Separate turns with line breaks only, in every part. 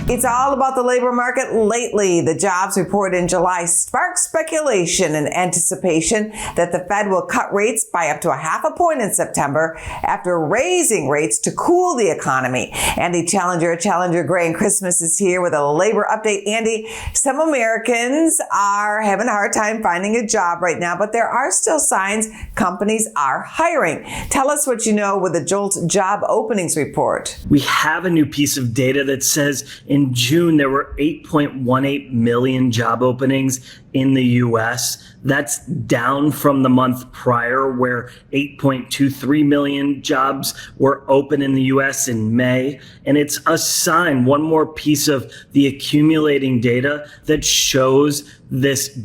It's all about the labor market lately. The jobs report in July sparked speculation and anticipation that the Fed will cut rates by up to 0.5 point in September after raising rates to cool the economy. Andy Challenger Gray and Christmas is here with a labor update. Andy, some Americans are having a hard time finding a job right now, but there are still signs companies are hiring. Tell us what you know with the JOLT job openings report.
We have a new piece of data that says in June, there were 8.18 million job openings in the U.S. That's down from the month prior, where 8.23 million jobs were open in the U.S. in May. And it's a sign, one more piece of the accumulating data that shows this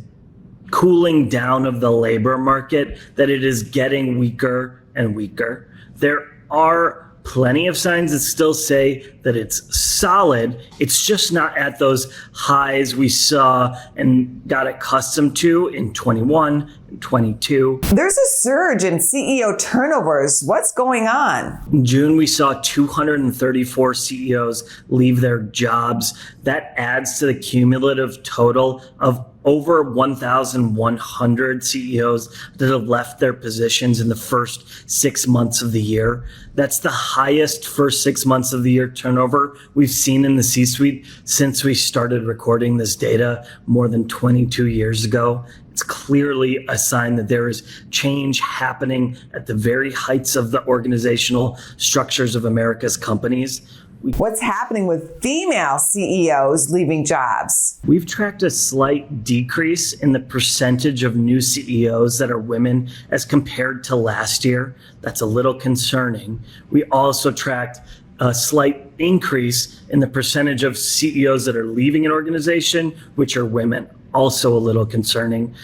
cooling down of the labor market, that it is getting weaker and weaker. There are plenty of signs that still say that it's solid. It's just not at those highs we saw and got accustomed to in 21 and 22.
There's a surge in CEO turnovers. What's going on?
In June, we saw 234 CEOs leave their jobs. That adds to the cumulative total of over 1,100 CEOs that have left their positions in the first 6 months of the year. That's the highest first 6 months of the year turnover we've seen in the C-suite since we started recording this data more than 22 years ago. It's clearly a sign that there is change happening at the very heights of the organizational structures of America's companies.
What's happening with female CEOs leaving jobs?
We've tracked a slight decrease in the percentage of new CEOs that are women as compared to last year. That's a little concerning. We also tracked a slight increase in the percentage of CEOs that are leaving an organization, which are women. Also a little concerning.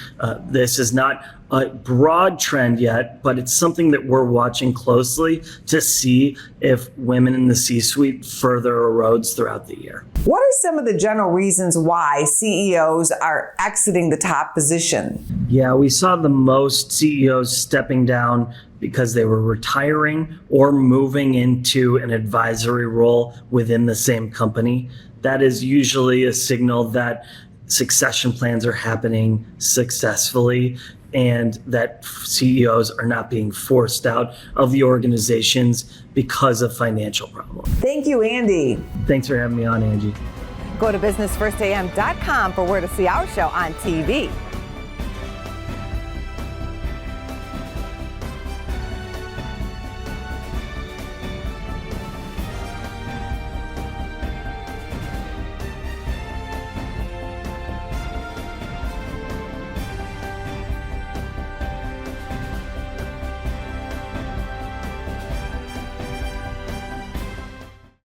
This is not a broad trend yet, but it's something that we're watching closely to see if women in the C-suite further erodes throughout the year.
What are some of the general reasons why CEOs are exiting the top position?
Yeah, we saw the most CEOs stepping down because they were retiring or moving into an advisory role within the same company. That is usually a signal that succession plans are happening successfully and that CEOs are not being forced out of the organizations because of financial problems.
Thank you, Andy.
Thanks for having me on, Angie.
Go to businessfirstam.com for where to see our show on TV.